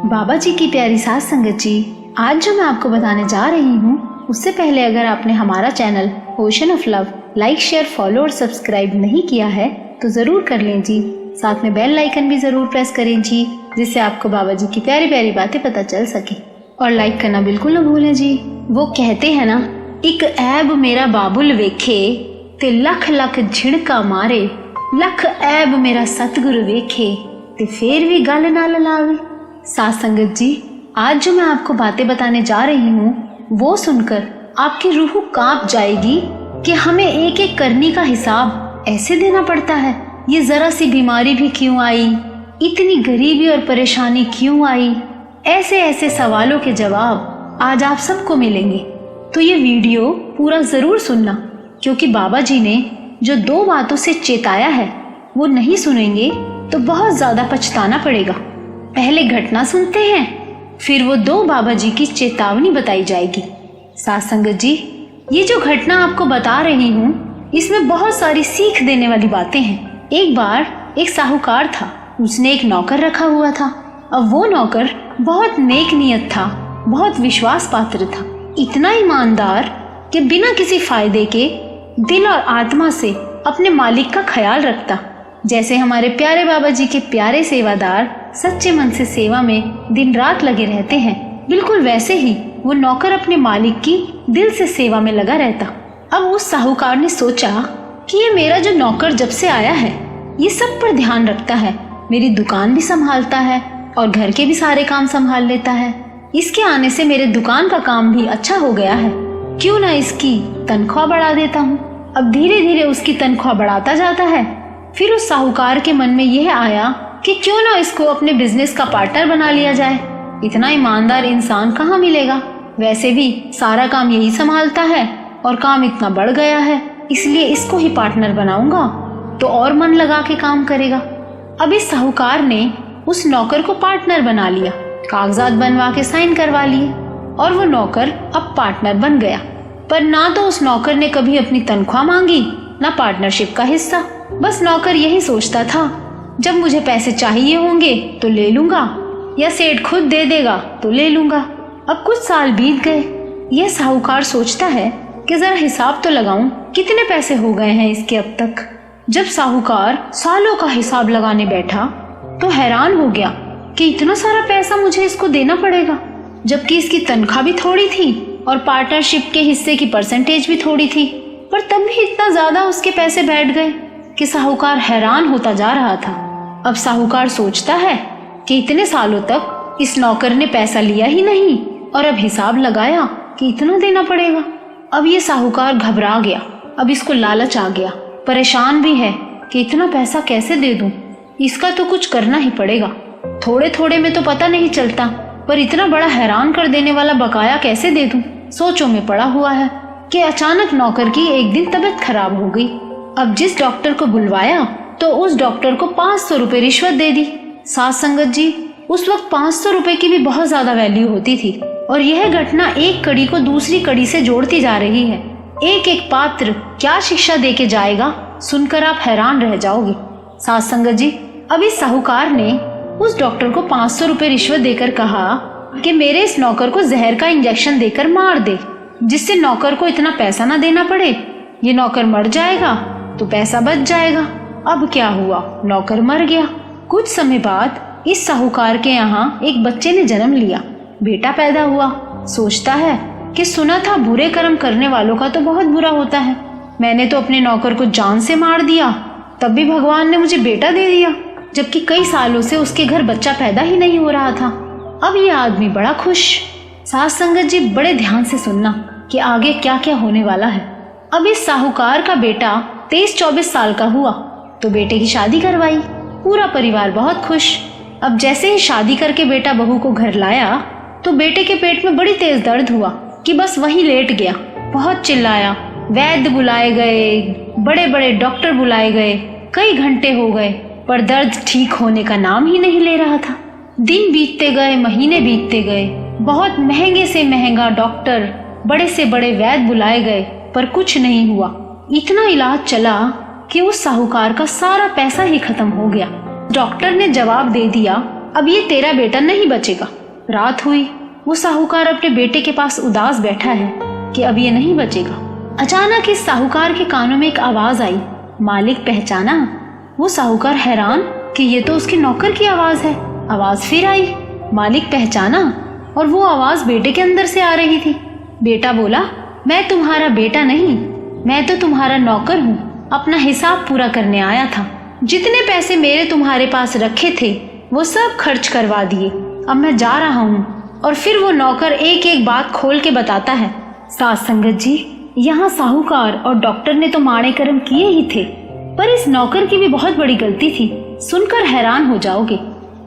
बाबा जी की प्यारी सास संगत जी, आज जो मैं आपको बताने जा रही हूँ उससे पहले अगर आपने हमारा channel ocean of love like share follow और सब्सक्राइब नहीं किया है तो जरूर कर लें जी। साथ में बेल आइकन भी जरूर प्रेस करें जी, जिससे आपको बाबा जी की प्यारी प्यारी बातें पता चल सके। और लाइक करना बिल्कुल न भूलें जी। वो कहते हैं ना, एक ऐब मेरा बाबुल वेखे ते लख लख झिड़का मारे, लख ऐब मेरा सतगुरु वेखे ते फिर भी गल ना ललावे। सास संगत जी, आज जो मैं आपको बातें बताने जा रही हूँ वो सुनकर आपकी रूह कांप जाएगी कि हमें एक एक करनी का हिसाब ऐसे देना पड़ता है। ये जरा सी बीमारी भी क्यों आई, इतनी गरीबी और परेशानी क्यों आई, ऐसे ऐसे सवालों के जवाब आज आप सबको मिलेंगे। तो ये वीडियो पूरा जरूर सुनना, क्योंकि बाबा जी ने जो 2 बातों से चेताया है वो नहीं सुनेंगे तो बहुत ज्यादा पछताना पड़ेगा। पहले घटना सुनते हैं, फिर वो 2 बाबा जी की चेतावनी बताई जाएगी। सास संगत जी, ये जो घटना आपको बता रही हूँ इसमें बहुत सारी सीख देने वाली बातें हैं। एक बार एक साहूकार था, उसने एक नौकर रखा हुआ था। अब वो नौकर बहुत नेक नियत था, बहुत विश्वास पात्र था, इतना ईमानदार कि बिना किसी फायदे के दिल और आत्मा से अपने मालिक का ख्याल रखता। जैसे हमारे प्यारे बाबा जी के प्यारे सेवादार सच्चे मन से सेवा में दिन रात लगे रहते हैं, बिल्कुल वैसे ही वो नौकर अपने मालिक की दिल से सेवा में लगा रहता। अब उस साहूकार ने सोचा कि ये मेरा जो नौकर जब से आया है ये सब पर ध्यान रखता है, मेरी दुकान भी संभालता है और घर के भी सारे काम संभाल लेता है। इसके आने से मेरे दुकान का काम भी अच्छा हो गया है, क्यों ना इसकी तनख्वाह बढ़ा देता हूँ। अब धीरे धीरे उसकी तनख्वाह बढ़ाता जाता है। फिर उस साहूकार के मन में यह आया कि क्यों ना इसको अपने बिजनेस का पार्टनर बना लिया जाए। इतना ईमानदार इंसान कहाँ मिलेगा, वैसे भी सारा काम यही संभालता है और काम इतना बढ़ गया है, इसलिए इसको ही पार्टनर बनाऊंगा तो और मन लगा के काम करेगा। अब इस साहूकार ने उस नौकर को पार्टनर बना लिया, कागजात बनवा के साइन करवा लिए और वो नौकर अब पार्टनर बन गया। पर ना तो उस नौकर ने कभी अपनी तनख्वाह मांगी, ना पार्टनरशिप का हिस्सा। बस नौकर यही सोचता था, जब मुझे पैसे चाहिए होंगे तो ले लूंगा, या सेठ खुद दे देगा तो ले लूंगा। अब कुछ साल बीत गए। यह साहूकार सोचता है कि जरा हिसाब तो लगाऊं, कितने पैसे हो गए हैं इसके अब तक। जब साहूकार सालों का हिसाब लगाने बैठा तो हैरान हो गया कि इतना सारा पैसा मुझे इसको देना पड़ेगा, जबकि इसकी तनख्वाह भी थोड़ी थी और पार्टनरशिप के हिस्से की परसेंटेज भी थोड़ी थी। पर तब भी इतना ज्यादा उसके पैसे बैठ गए कि साहूकार हैरान होता जा रहा था। अब साहूकार सोचता है कि इतने सालों तक इस नौकर ने पैसा लिया ही नहीं और अब हिसाब लगाया कि इतना देना पड़ेगा। अब ये साहूकार घबरा गया, अब इसको लालच आ गया, परेशान भी है कि इतना पैसा कैसे दे दूं, इसका तो कुछ करना ही पड़ेगा। थोड़े थोड़े में तो पता नहीं चलता, पर इतना बड़ा हैरान कर देने वाला बकाया कैसे दे दूं, सोचों में पड़ा हुआ है कि अचानक नौकर की एक दिन तबीयत खराब हो गई। अब जिस डॉक्टर को बुलवाया तो उस डॉक्टर को 500 रुपए रिश्वत दे दी। सास संगत जी, उस वक्त 500 रुपए की भी बहुत ज्यादा वैल्यू होती थी और यह घटना एक कड़ी को दूसरी कड़ी से जोड़ती जा रही है। एक एक पात्र क्या शिक्षा दे के जाएगा, सुनकर आप हैरान रह जाओगे। सास संगत जी, अब इस साहूकार ने उस डॉक्टर को 500 रुपए रिश्वत देकर कहा कि मेरे इस नौकर को जहर का इंजेक्शन देकर मार दे, जिससे नौकर को इतना पैसा ना देना पड़े। ये नौकर मर जाएगा तो पैसा बच जाएगा। अब क्या हुआ, नौकर मर गया। कुछ समय बाद इस साहूकार के यहाँ एक बच्चे ने जन्म लिया, बेटा पैदा हुआ। सोचता है कि सुना था बुरे कर्म करने वालों का तो बहुत बुरा होता है, मैंने तो अपने नौकर को जान से मार दिया, तब भी भगवान ने मुझे बेटा दे दिया, जबकि कई सालों से उसके घर बच्चा पैदा ही नहीं हो रहा था। अब ये आदमी बड़ा खुश। सास संगत जी, बड़े ध्यान से सुनना कि आगे क्या क्या होने वाला है। अब इस साहूकार का बेटा 23-24 साल का हुआ तो बेटे की शादी करवाई, पूरा परिवार बहुत खुश। अब जैसे ही शादी करके बेटा बहू को घर लाया तो बेटे के पेट में बड़ी तेज दर्द हुआ कि बस वहीं लेट गया। बहुत चिल्लाया, वैद्य बुलाए गए, बड़े बड़े डॉक्टर बुलाए गए, कई घंटे हो गए, पर दर्द ठीक होने का नाम ही नहीं ले रहा था। दिन बीतते गए, महीने बीतते गए, बहुत महंगे से महंगा डॉक्टर, बड़े से बड़े वैद्य बुलाए गए, पर कुछ नहीं हुआ। इतना इलाज चला कि उस साहूकार का सारा पैसा ही खत्म हो गया। डॉक्टर ने जवाब दे दिया, अब ये तेरा बेटा नहीं बचेगा। रात हुई, वो साहूकार अपने बेटे के पास उदास बैठा है कि अब ये नहीं बचेगा। अचानक इस साहूकार के कानों में एक आवाज आई, मालिक पहचाना? वो साहूकार हैरान कि ये तो उसके नौकर की आवाज है। आवाज फिर आई, मालिक पहचाना? और वो आवाज बेटे के अंदर से आ रही थी। बेटा बोला, मैं तुम्हारा बेटा नहीं, मैं तो तुम्हारा नौकर हूँ, अपना हिसाब पूरा करने आया था। जितने पैसे मेरे तुम्हारे पास रखे थे वो सब खर्च करवा दिए, अब मैं जा रहा हूँ। और फिर वो नौकर एक एक बात खोल के बताता है। साथ संगत जी, यहाँ साहूकार और डॉक्टर ने तो माड़े कर्म किए ही थे, पर इस नौकर की भी बहुत बड़ी गलती थी। सुनकर हैरान हो जाओगे।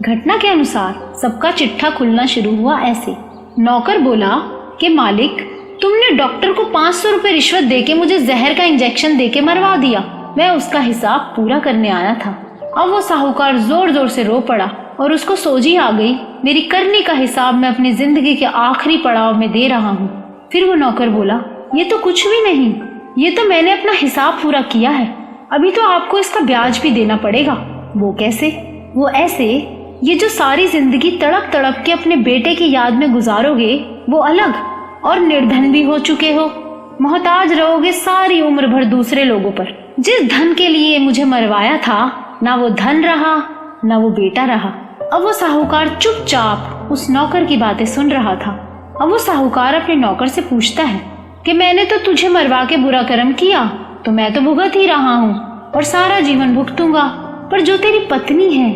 घटना के अनुसार सबका चिट्ठा खुलना शुरू हुआ ऐसे। नौकर बोला कि मालिक, तुमने डॉक्टर को 500 रुपए रिश्वत देके मुझे जहर का इंजेक्शन देके मरवा दिया, मैं उसका हिसाब पूरा करने आया था। अब वो साहूकार जोर जोर से रो पड़ा और उसको सोझी आ गई, मेरी करनी का हिसाब मैं अपनी जिंदगी के आखिरी पड़ाव में दे रहा हूँ। फिर वो नौकर बोला, ये तो कुछ भी नहीं, ये तो मैंने अपना हिसाब पूरा किया है, अभी तो आपको इसका ब्याज भी देना पड़ेगा। वो कैसे? वो ऐसे, ये जो सारी जिंदगी तड़प तड़प के अपने बेटे की याद में गुजारोगे वो अलग, और निर्धन भी हो चुके हो, मोहताज रहोगे सारी उम्र भर दूसरे लोगों पर। जिस धन के लिए मुझे मरवाया था, ना वो धन रहा ना वो बेटा रहा। अब वो साहूकार चुपचाप उस नौकर की बातें सुन रहा था। अब वो साहूकार अपने नौकर से पूछता है कि मैंने तो तुझे मरवा के बुरा कर्म किया, तो मैं तो भुगत ही रहा हूँ और सारा जीवन भुगतूंगा, पर जो तेरी पत्नी है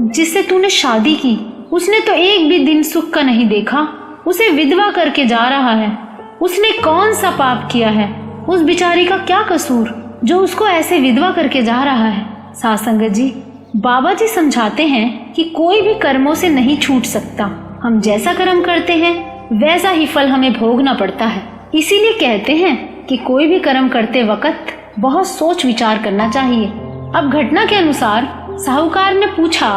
जिससे तूने शादी की, उसने तो एक भी दिन सुख का नहीं देखा, उसे विधवा करके जा रहा है। उसने कौन सा पाप किया है? उस बिचारी का क्या कसूर जो उसको ऐसे विधवा करके जा रहा है? साथ संगत जी, बाबा जी समझाते हैं कि कोई भी कर्मों से नहीं छूट सकता। हम जैसा कर्म करते हैं वैसा ही फल हमें भोगना पड़ता है। इसीलिए कहते हैं कि कोई भी कर्म करते वक्त बहुत सोच विचार करना चाहिए। अब घटना के अनुसार साहूकार ने पूछा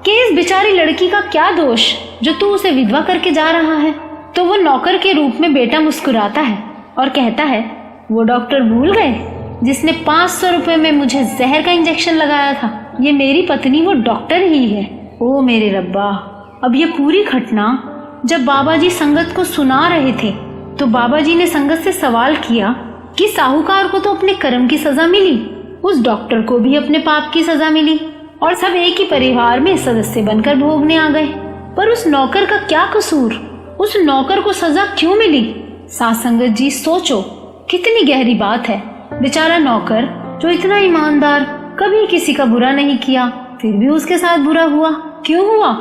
कि इस बेचारी लड़की का क्या दोष जो तू उसे विधवा करके जा रहा है? तो वो नौकर के रूप में बेटा मुस्कुराता है और कहता है, वो डॉक्टर भूल गए जिसने 500 रुपए में मुझे जहर का इंजेक्शन लगाया था? ये मेरी पत्नी वो डॉक्टर ही है। ओ मेरे रब्बा। अब ये पूरी घटना जब बाबा जी संगत को सुना रहे थे तो बाबा जी ने संगत से सवाल किया कि साहूकार को तो अपने कर्म की सजा मिली, उस डॉक्टर को भी अपने पाप की सजा मिली और सब एक ही परिवार में सदस्य बनकर भोगने आ गए, पर उस नौकर का क्या कसूर? उस नौकर को सजा क्यों मिली? साथ संगत जी सोचो, कितनी गहरी बात है। बेचारा नौकर जो इतना ईमानदार, कभी किसी का बुरा नहीं किया, फिर भी उसके साथ बुरा हुआ। क्यों हुआ?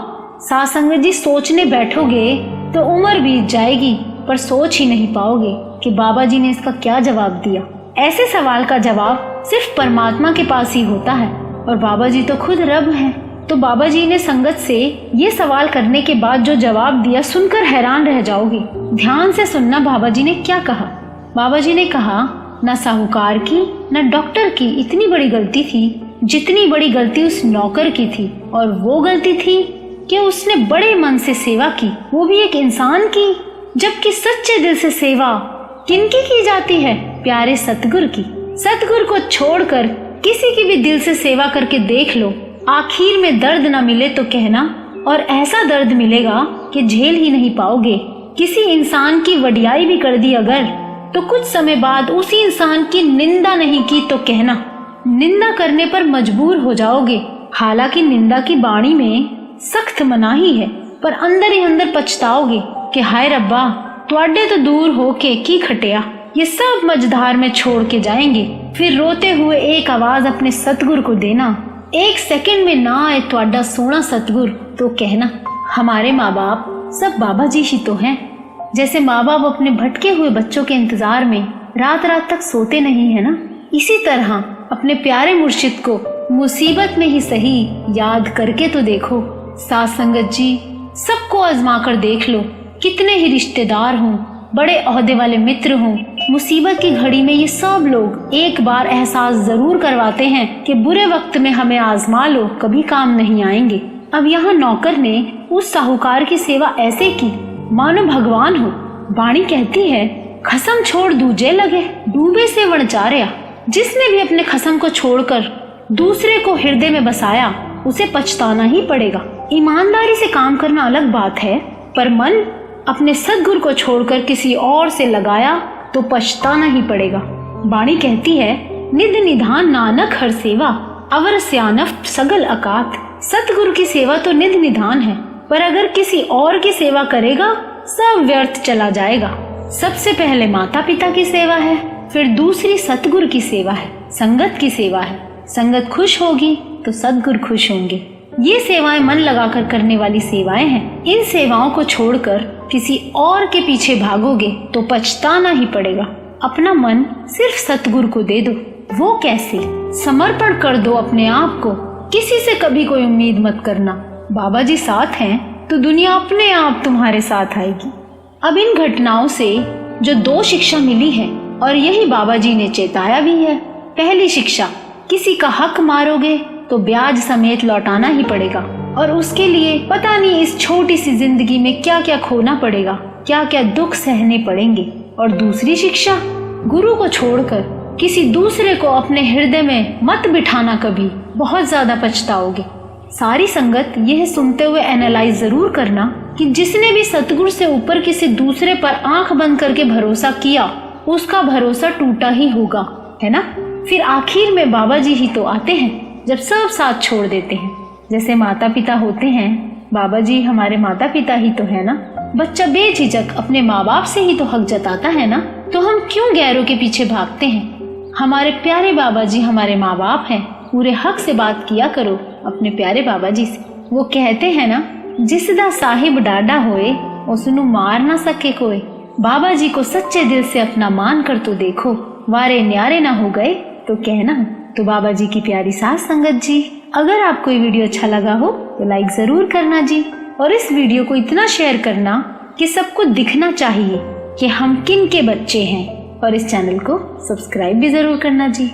साथ संगत जी सोचने बैठोगे तो उम्र बीत जाएगी, पर सोच ही नहीं पाओगे कि बाबा जी ने इसका क्या जवाब दिया। ऐसे सवाल का जवाब सिर्फ परमात्मा के पास ही होता है और बाबा जी तो खुद रब हैं। तो बाबा जी ने संगत से ये सवाल करने के बाद जो जवाब दिया सुनकर हैरान रह जाओगे। ध्यान से सुनना बाबा जी ने क्या कहा। बाबा जी ने कहा, न साहूकार की न डॉक्टर की इतनी बड़ी गलती थी जितनी बड़ी गलती उस नौकर की थी, और वो गलती थी कि उसने बड़े मन से सेवा की, वो भी एक इंसान की। जबकि सच्चे दिल से सेवा किनकी की जाती है? प्यारे सतगुरु की। सतगुरु को छोड़कर किसी की भी दिल से सेवा करके देख लो, आखिर में दर्द न मिले तो कहना, और ऐसा दर्द मिलेगा कि झेल ही नहीं पाओगे। किसी इंसान की वडियाई भी कर दी अगर, तो कुछ समय बाद उसी इंसान की निंदा नहीं की तो कहना, निंदा करने पर मजबूर हो जाओगे। हालांकि निंदा की बाणी में सख्त मनाही है, पर अंदर ही अंदर पछताओगे कि हाय रब्बा, तुआडे तो दूर होके की खटिया, ये सब मझधार में छोड़ के जाएंगे। फिर रोते हुए एक आवाज अपने सतगुरु को देना, एक सेकंड में ना आए तुआडा सोना सतगुरु तो कहना। हमारे माँ बाप सब बाबा जी ही तो हैं। जैसे माँ बाप अपने भटके हुए बच्चों के इंतजार में रात रात तक सोते नहीं है ना, इसी तरह अपने प्यारे मुर्शिद को मुसीबत में ही सही याद करके तो देखो। साथ संगत जी, सबको आजमा कर देख लो, कितने ही रिश्तेदार हों, बड़े ओहदे वाले मित्र हों, मुसीबत की घड़ी में ये सब लोग एक बार एहसास जरूर करवाते हैं कि बुरे वक्त में हमें आजमा लो, कभी काम नहीं आएंगे। अब यहाँ नौकर ने उस साहूकार की सेवा ऐसे की मानो भगवान हो। बाणी कहती है, खसम छोड़ दूजे लगे, डूबे से वणचार्या। जिसने भी अपने खसम को छोड़कर दूसरे को हृदय में बसाया उसे पछताना ही पड़ेगा। ईमानदारी से काम करना अलग बात है, पर मन अपने सद्गुरु को छोड़कर किसी और से लगाया तो पछताना ही पड़ेगा। वाणी कहती है, निध निधान नानक हर सेवा, अवर स्यानफ सगल अकात। सतगुरु की सेवा तो निध निधान है, पर अगर किसी और की सेवा करेगा सब व्यर्थ चला जाएगा। सबसे पहले माता पिता की सेवा है, फिर दूसरी सतगुरु की सेवा है, संगत की सेवा है। संगत खुश होगी तो सतगुरु खुश होंगे। ये सेवाएं मन लगाकर करने वाली सेवाएं हैं। इन सेवाओं को छोड़कर किसी और के पीछे भागोगे तो पछताना ही पड़ेगा। अपना मन सिर्फ सतगुरु को दे दो। वो कैसे? समर्पण कर दो अपने आप को। किसी से कभी कोई उम्मीद मत करना। बाबा जी साथ हैं तो दुनिया अपने आप तुम्हारे साथ आएगी। अब इन घटनाओं से जो 2 शिक्षा मिली है और यही बाबा जी ने चेताया भी है। पहली शिक्षा, किसी का हक मारोगे तो ब्याज समेत लौटाना ही पड़ेगा, और उसके लिए पता नहीं इस छोटी सी जिंदगी में क्या क्या खोना पड़ेगा, क्या क्या दुख सहने पड़ेंगे। और दूसरी शिक्षा, गुरु को छोड़कर किसी दूसरे को अपने हृदय में मत बिठाना, कभी बहुत ज्यादा पछताओगे। सारी संगत यह सुनते हुए एनालाइज जरूर करना कि जिसने भी सतगुरु से ऊपर किसी दूसरे पर आंख बंद करके भरोसा किया, उसका भरोसा टूटा ही होगा, है ना। फिर आखिर में बाबा जी ही तो आते हैं जब सब साथ छोड़ देते हैं। जैसे माता पिता होते हैं, बाबा जी हमारे माता पिता ही तो है ना। बच्चा बेझिझक अपने माँ बाप से ही तो हक जताता है ना, तो हम क्यों गैरों के पीछे भागते हैं। हमारे प्यारे बाबा जी हमारे माँ बाप हैं, पूरे हक से बात किया करो अपने प्यारे बाबा जी से। वो कहते हैं ना, जिसदा साहिब डाडा होए उसनु मार ना सके कोई। बाबा जी को सच्चे दिल से अपना मान कर तो देखो, वारे न्यारे ना हो गए तो कहना। तो बाबा जी की प्यारी साथ संगत जी, अगर आपको ये वीडियो अच्छा लगा हो तो लाइक जरूर करना जी, और इस वीडियो को इतना शेयर करना कि सबको दिखना चाहिए कि हम किन के बच्चे हैं, और इस चैनल को सब्सक्राइब भी जरूर करना जी।